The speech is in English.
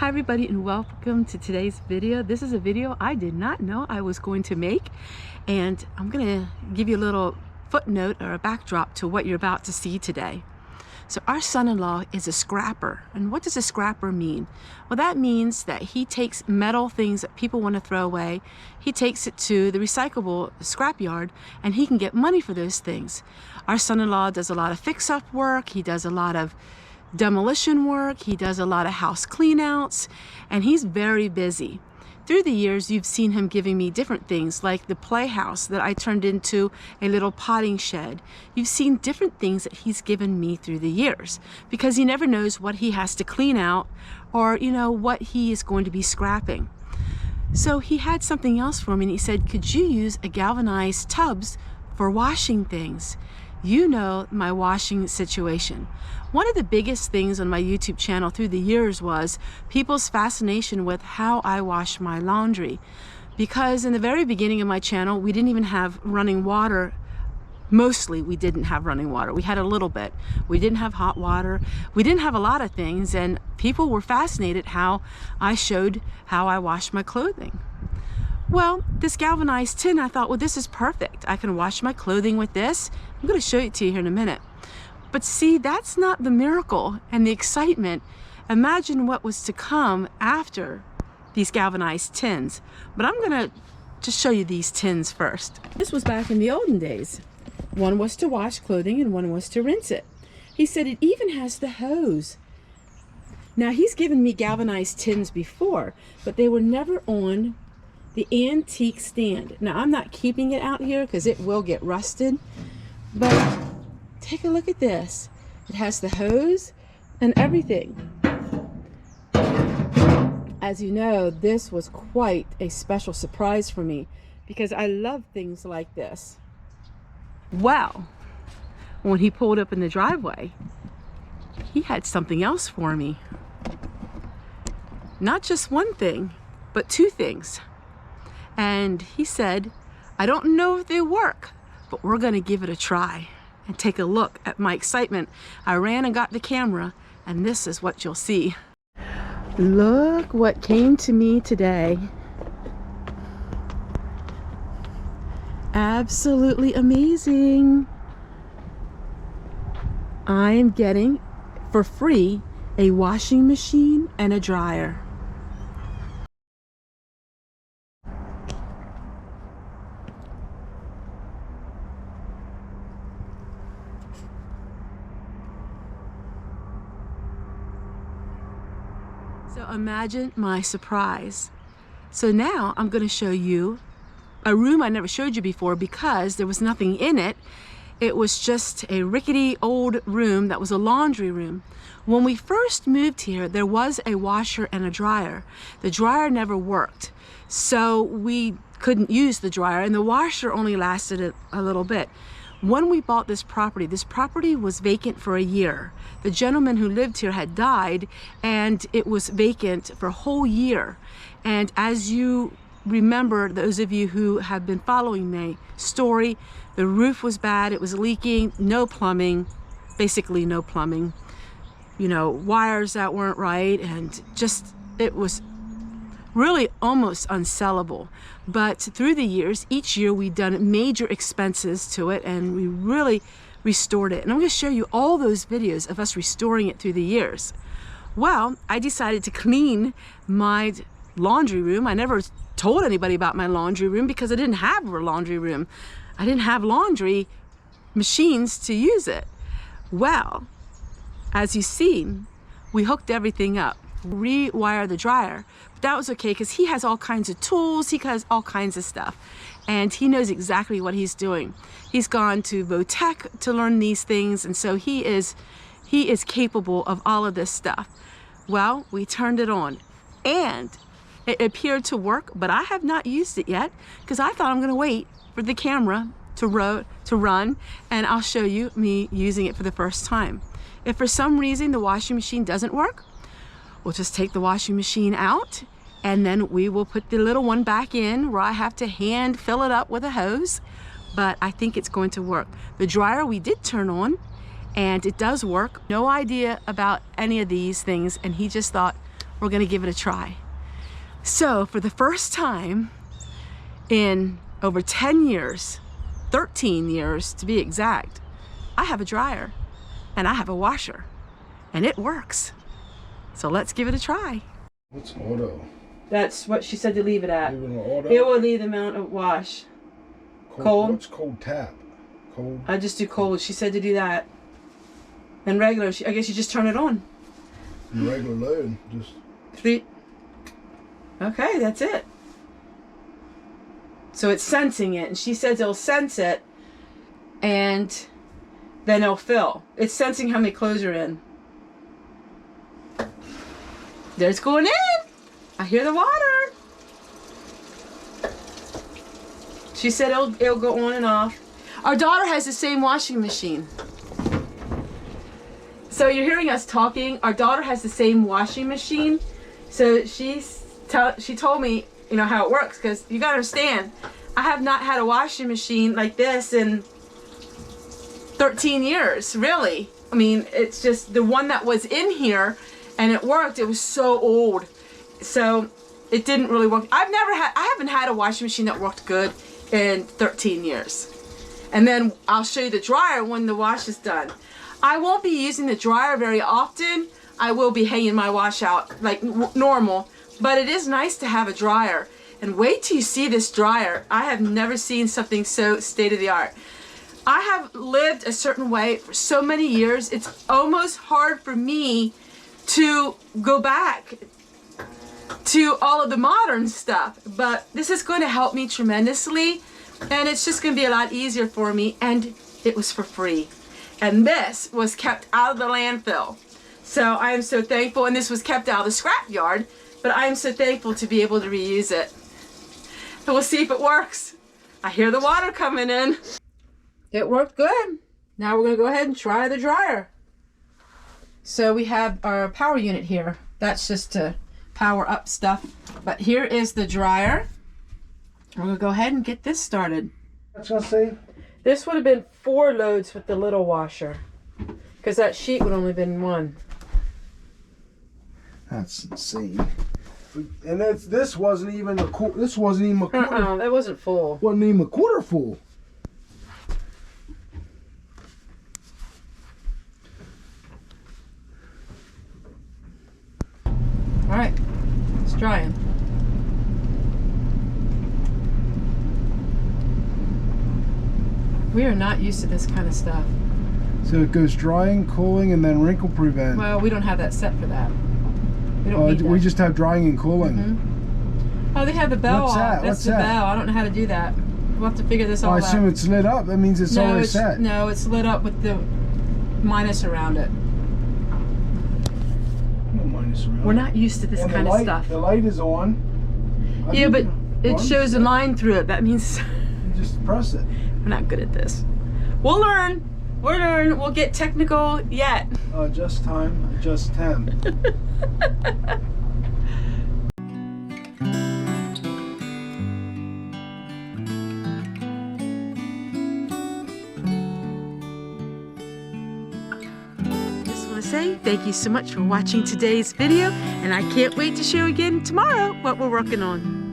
Hi everybody and welcome to today's video. This is a video I did not know I was going to make, and I'm gonna give you a little footnote or a backdrop to what you're about to see today. So our son-in-law is a scrapper. And what does a scrapper mean? Well, that means that he takes metal things that people want to throw away, he takes it to the recyclable scrapyard, and he can get money for those things. Our son-in-law does a lot of fix-up work, he does a lot of demolition work, he does a lot of house cleanouts, and he's very busy. Through the years, you've seen him giving me different things, like the playhouse that I turned into a little potting shed. You've seen different things that he's given me through the years, because he never knows what he has to clean out or, what he is going to be scrapping. So he had something else for me, and he said, could you use a galvanized tubs for washing things? You know my washing situation. One of the biggest things on my YouTube channel through the years was people's fascination with how I wash my laundry. Because in the very beginning of my channel, we didn't even have running water. Mostly we didn't have running water. We had a little bit. We didn't have hot water. We didn't have a lot of things, and people were fascinated how I showed how I wash my clothing. Well, this galvanized tin, I thought, well, this is perfect. I can wash my clothing with this. I'm going to show it to you here in a minute. But see, that's not the miracle and the excitement. Imagine what was to come after these galvanized tins. But I'm going to just show you these tins first. This was back in the olden days. One was to wash clothing and one was to rinse it. He said it even has the hose. Now, he's given me galvanized tins before, but they were never on the antique stand. Now, I'm not keeping it out here because it will get rusted, but take a look at this. It has the hose and everything. As you know, this was quite a special surprise for me because I love things like this. Well, when he pulled up in the driveway, he had something else for me. Not just one thing, but two things. And he said, I don't know if they work, but we're going to give it a try and take a look at my excitement. I ran and got the camera, and this is what you'll see. Look what came to me today. Absolutely amazing. I am getting for free a washing machine and a dryer. So imagine my surprise. So now I'm going to show you a room I never showed you before because there was nothing in it. It was just a rickety old room that was a laundry room. When we first moved here, there was a washer and a dryer. The dryer never worked, so we couldn't use the dryer, and the washer only lasted a little bit. When we bought this property was vacant for a year. The gentleman who lived here had died, and it was vacant for a whole year. And as you remember, those of you who have been following my story, the roof was bad, it was leaking, no plumbing, basically no plumbing, wires that weren't right, and just, it was really almost unsellable. But through the years, each year we've done major expenses to it, and we really restored it. And I'm going to show you all those videos of us restoring it through the years. Well, I decided to clean my laundry room. I never told anybody about my laundry room because I didn't have a laundry room. I didn't have laundry machines to use it. Well, as you see, we hooked everything up. Rewire the dryer, but that was okay because he has all kinds of tools, he has all kinds of stuff, and he knows exactly what he's doing. He's gone to Votech to learn these things, and so he is capable of all of this stuff. Well, we turned it on and it appeared to work, but I have not used it yet because I thought I'm going to wait for the camera to run, and I'll show you me using it for the first time. If for some reason the washing machine doesn't work, we'll just take the washing machine out, and then we will put the little one back in where I have to hand fill it up with a hose, but I think it's going to work. The dryer we did turn on, and it does work. No idea about any of these things, and he just thought, we're gonna give it a try. So for the first time in over 10 years, 13 years to be exact, I have a dryer and I have a washer and it works. So let's give it a try. What's auto? That's what she said to leave it at. Leave it on auto? It will leave the amount of wash. Cold? What's cold tap? Cold? I just do cold. She said to do that. And regular, I guess you just turn it on. Regular load, just... 3. Okay, that's it. So it's sensing it, and she says it'll sense it, and then it'll fill. It's sensing how many clothes are in. There's going in. I hear the water. She said it'll go on and off. Our daughter has the same washing machine. So you're hearing us talking. Our daughter has the same washing machine. So she told me, you know, how it works, because you gotta understand, I have not had a washing machine like this in 13 years, really. I mean, it's just the one that was in here and it worked. It was so old. So it didn't really work. I haven't had a washing machine that worked good in 13 years. And then I'll show you the dryer when the wash is done. I won't be using the dryer very often. I will be hanging my wash out like normal, but it is nice to have a dryer. And wait till you see this dryer. I have never seen something so state-of-the-art. I have lived a certain way for so many years, it's almost hard for me to go back to all of the modern stuff, but this is going to help me tremendously, and it's just going to be a lot easier for me, and it was for free. And this was kept out of the landfill. So I am so thankful, and this was kept out of the scrap yard, but I am so thankful to be able to reuse it. And we'll see if it works. I hear the water coming in. It worked good. Now we're gonna go ahead and try the dryer. So we have our power unit here. That's just to power up stuff. But here is the dryer. We're gonna go ahead and get this started. What's gonna say? This would have been 4 loads with the little washer, because that sheet would only been 1. That's insane. And this wasn't even a quarter. This wasn't even a quarter. That wasn't full. Wasn't even a quarter full. All right, it's drying. We are not used to this kind of stuff. So it goes drying, cooling, and then wrinkle prevent. Well, we don't have that set for that. We don't need that. We just have drying and cooling. Mm-hmm. Oh, they have the bell What's on. that? That's What's the that? bell. I don't know how to do that. We'll have to figure this all out. I assume it's lit up. That means it's already set. No, it's lit up with the minus around it. No minus around. We're not used to this kind of stuff. The light is on. Yeah, but it shows a line through it. That means you just press it. we're not good at this. We'll learn. We'll learn. We'll get technical yet. Just time, just 10. Say thank you so much for watching today's video, and I can't wait to show again tomorrow what we're working on.